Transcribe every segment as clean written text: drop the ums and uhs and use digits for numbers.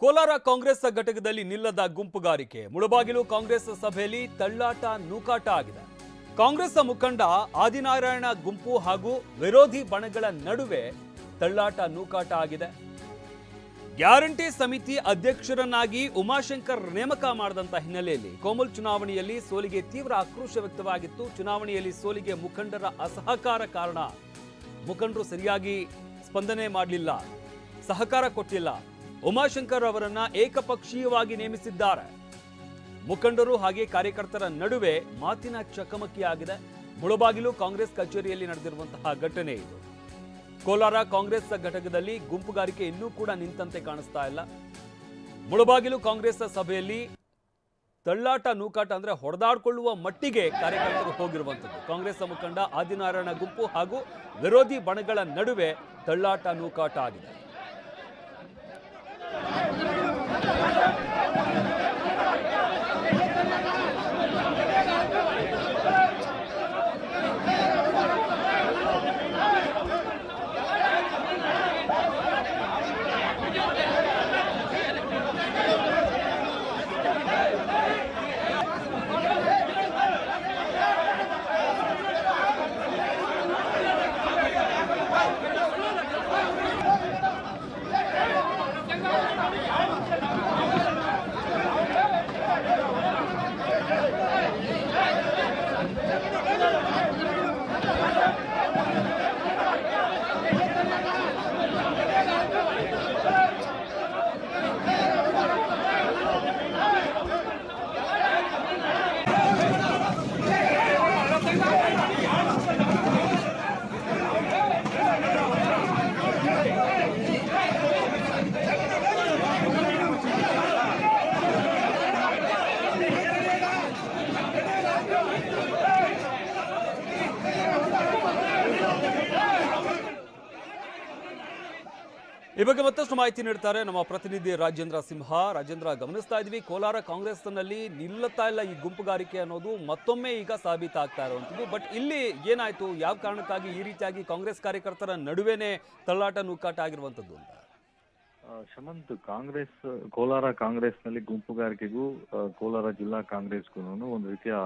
ಕೋಲಾರ ಕಾಂಗ್ರೆಸ್ ಘಟಕದಲ್ಲಿ ನಿಲ್ಲದ ಗುಂಪುಗಾರಿಕೆ ಮುಳಬಾಗಿಲು ಕಾಂಗ್ರೆಸ್ ಸಭೆಯಲ್ಲಿ ತಳ್ಳಾಟ ನೂಕಾಟ ಆಗಿದೆ. ಕಾಂಗ್ರೆಸ್ ಮುಖಂಡ ಆದಿನಾರಾಯಣ ಗುಂಪು ಹಾಗೂ ವಿರೋಧಿ ಬಣಗಳ ನಡುವೆ ತಳ್ಳಾಟ ನೂಕಾಟ ಆಗಿದೆ. ಗ್ಯಾರಂಟಿ ಸಮಿತಿ ಅಧ್ಯಕ್ಷರನ್ನಾಗಿ ಉಮಾಶಂಕರ್ ನೇಮಕ ಮಾಡಿದಂತ ಹಿನ್ನೆಲೆಯಲ್ಲಿ ಕೋಮಲ್ ಚುನಾವಣೆಯಲ್ಲಿ ಸೋಲಿಗೆ ತೀವ್ರ ಆಕ್ರೋಶ ವ್ಯಕ್ತವಾಗಿತ್ತು. ಚುನಾವಣೆಯಲ್ಲಿ ಸೋಲಿಗೆ ಮುಖಂಡರ ಅಸಹಕಾರ ಕಾರಣ. ಮುಖಂಡರು ಸರಿಯಾಗಿ ಸ್ಪಂದನೆ ಮಾಡಲಿಲ್ಲ, ಸಹಕಾರ ಕೊಟ್ಟಿಲ್ಲ. ಉಮಾಶಂಕರ್ ಅವರನ್ನ ಏಕಪಕ್ಷೀಯವಾಗಿ ನೇಮಿಸಿದ್ದಾರೆ. ಮುಖಂಡರು ಹಾಗೆ ಕಾರ್ಯಕರ್ತರ ನಡುವೆ ಮಾತಿನ ಚಕಮಕಿ ಆಗಿದೆ. ಮುಳಬಾಗಿಲು ಕಾಂಗ್ರೆಸ್ ಕಚೇರಿಯಲ್ಲಿ ನಡೆದಿರುವಂತಹ ಘಟನೆ ಇದು. ಕೋಲಾರ ಕಾಂಗ್ರೆಸ್ ಘಟಕದಲ್ಲಿ ಗುಂಪುಗಾರಿಕೆ ಇನ್ನೂ ಕೂಡ ನಿಂತಂತೆ ಕಾಣಿಸ್ತಾ ಇಲ್ಲ. ಮುಳಬಾಗಿಲು ಕಾಂಗ್ರೆಸ್ ಸಭೆಯಲ್ಲಿ ತಳ್ಳಾಟ ನೂಕಾಟ ಅಂದ್ರೆ ಹೊಡೆದಾಡಿಕೊಳ್ಳುವ ಮಟ್ಟಿಗೆ ಕಾರ್ಯಕರ್ತರು ಹೋಗಿರುವಂಥದ್ದು. ಕಾಂಗ್ರೆಸ್ ಮುಖಂಡ ಆದಿನಾರಾಯಣ ಗುಂಪು ಹಾಗೂ ವಿರೋಧಿ ಬಣಗಳ ನಡುವೆ ತಳ್ಳಾಟ ನೂಕಾಟ ಆಗಿದೆ. ಈ ಬಗ್ಗೆ ಮತ್ತಷ್ಟು ಮಾಹಿತಿ ನೀಡ್ತಾರೆ ನಮ್ಮ ಪ್ರತಿನಿಧಿ ರಾಜೇಂದ್ರ ಸಿಂಹ. ರಾಜೇಂದ್ರ, ಗಮನಿಸ್ತಾ ಇದ್ವಿ ಕೋಲಾರ ಕಾಂಗ್ರೆಸ್ನಲ್ಲಿ ನಿಲ್ಲುತ್ತಾ ಇಲ್ಲ ಈ ಗುಂಪುಗಾರಿಕೆ ಅನ್ನೋದು ಮತ್ತೊಮ್ಮೆ ಈಗ ಸಾಬೀತಾಗ್ತಾ ಇರುವಂಥದ್ದು. ಬಟ್ ಇಲ್ಲಿ ಏನಾಯ್ತು, ಯಾವ ಕಾರಣಕ್ಕಾಗಿ ಈ ರೀತಿಯಾಗಿ ಕಾಂಗ್ರೆಸ್ ಕಾರ್ಯಕರ್ತರ ನಡುವೆನೆ ತಳ್ಳಾಟ ನೂಕಾಟ ಆಗಿರುವಂಥದ್ದು ಅಂತ? ಶಮಂತ್, ಕೋಲಾರ ಕಾಂಗ್ರೆಸ್ನಲ್ಲಿ ಗುಂಪುಗಾರಿಕೆಗೂ ಕೋಲಾರ ಜಿಲ್ಲಾ ಕಾಂಗ್ರೆಸ್ಗೂ ಒಂದು ರೀತಿಯ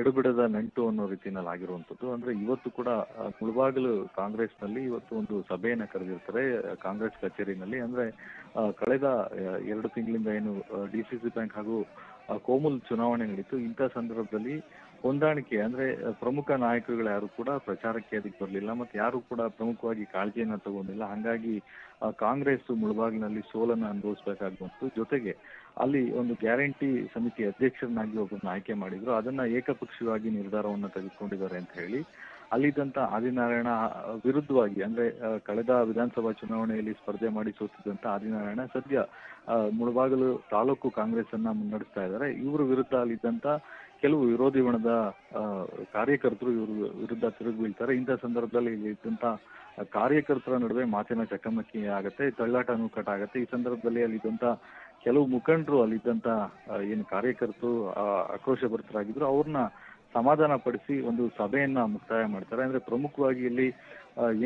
ಎಡುಬಿಡದ ನಂಟು ಅನ್ನೋ ರೀತಿಯಲ್ಲಿ ಆಗಿರುವಂತದ್ದು. ಅಂದ್ರೆ ಇವತ್ತು ಕೂಡ ಮುಳಬಾಗಿಲು ಕಾಂಗ್ರೆಸ್ನಲ್ಲಿ ಇವತ್ತು ಒಂದು ಸಭೆಯನ್ನ ಕರೆದಿರ್ತಾರೆ ಕಾಂಗ್ರೆಸ್ ಕಚೇರಿನಲ್ಲಿ. ಅಂದ್ರೆ ಕಳೆದ 2 ತಿಂಗಳಿಂದ ಏನು DCC ಬ್ಯಾಂಕ್ ಹಾಗೂ ಕೋಮುಲ್ ಚುನಾವಣೆ ನಡೀತು. ಇಂಥ ಸಂದರ್ಭದಲ್ಲಿ ಹೊಂದಾಣಿಕೆ ಅಂದ್ರೆ ಪ್ರಮುಖ ನಾಯಕರುಗಳು ಯಾರು ಕೂಡ ಪ್ರಚಾರಕ್ಕೆ ಅದಕ್ಕೆ ಬರಲಿಲ್ಲ, ಮತ್ತೆ ಯಾರು ಕೂಡ ಪ್ರಮುಖವಾಗಿ ಕಾಳಜಿಯನ್ನ ತಗೊಂಡಿಲ್ಲ. ಹಾಗಾಗಿ ಕಾಂಗ್ರೆಸ್ ಮುಳಬಾಗಿಲಿನಲ್ಲಿ ಸೋಲನ್ನು ಅನುಭವಿಸಬೇಕಾಗಿ ಬಂತು. ಜೊತೆಗೆ ಅಲ್ಲಿ ಒಂದು ಗ್ಯಾರಂಟಿ ಸಮಿತಿ ಅಧ್ಯಕ್ಷರನ್ನಾಗಿ ಒಬ್ಬರನ್ನ ಆಯ್ಕೆ ಮಾಡಿದ್ರು. ಅದನ್ನ ಏಕಪಕ್ಷೀಯವಾಗಿ ನಿರ್ಧಾರವನ್ನ ತೆಗೆದುಕೊಂಡಿದ್ದಾರೆ ಅಂತ ಹೇಳಿ ಅಲ್ಲಿದ್ದಂತ ಆದಿನಾರಾಯಣ ವಿರುದ್ಧವಾಗಿ, ಅಂದ್ರೆ ಕಳೆದ ವಿಧಾನಸಭಾ ಚುನಾವಣೆಯಲ್ಲಿ ಸ್ಪರ್ಧೆ ಮಾಡಿ ಸೋತಿದ್ದಂತ ಆದಿನಾರಾಯಣ ಸದ್ಯ ಮುಳಬಾಗಿಲು ತಾಲೂಕು ಕಾಂಗ್ರೆಸ್ ಅನ್ನ ಮುನ್ನಡೆಸ್ತಾ ಇದ್ದಾರೆ. ಇವ್ರ ವಿರುದ್ಧ ಅಲ್ಲಿದ್ದಂತ ಕೆಲವು ವಿರೋಧಿ ಬಣದ ಕಾರ್ಯಕರ್ತರು ಇವ್ರ ವಿರುದ್ಧ ತಿರುಗಿ ಬೀಳ್ತಾರೆ. ಇಂಥ ಸಂದರ್ಭದಲ್ಲಿ ಇದ್ದಂತ ಕಾರ್ಯಕರ್ತರ ನಡುವೆ ಮಾತಿನ ಚಕಮಕಿ ಆಗತ್ತೆ, ತಳ್ಳಾಟ ನೂಕಾಟ ಆಗತ್ತೆ. ಈ ಸಂದರ್ಭದಲ್ಲಿ ಅಲ್ಲಿದ್ದಂತ ಕೆಲವು ಮುಖಂಡರು, ಅಲ್ಲಿದ್ದಂತ ಏನು ಕಾರ್ಯಕರ್ತರು ಆಕ್ರೋಶಭರಿತರಾಗಿದ್ರು, ಅವ್ರನ್ನ ಸಮಾಧಾನ ಪಡಿಸಿ ಒಂದು ಸಭೆಯನ್ನ ಮುಕ್ತಾಯ ಮಾಡ್ತಾರೆ. ಅಂದ್ರೆ ಪ್ರಮುಖವಾಗಿ ಇಲ್ಲಿ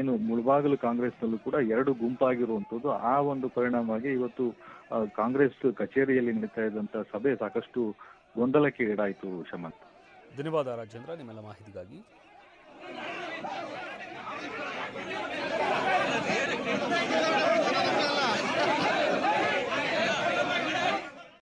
ಏನು ಮುಳಬಾಗಿಲು ಕಾಂಗ್ರೆಸ್ನಲ್ಲೂ ಕೂಡ 2 ಗುಂಪಾಗಿರುವಂತದ್ದು. ಆ ಒಂದು ಪರಿಣಾಮವಾಗಿ ಇವತ್ತು ಕಾಂಗ್ರೆಸ್ ಕಚೇರಿಯಲ್ಲಿ ನಡೀತಾ ಇದ್ದಂತ ಸಭೆ ಸಾಕಷ್ಟು ಗೊಂದಲಕ್ಕೆ ಈಡಾಯಿತು. ಶಮಂತ್, ಧನ್ಯವಾದ ರಾಜೇಂದ್ರ ನಿಮ್ಮೆಲ್ಲ ಮಾಹಿತಿಗಾಗಿ.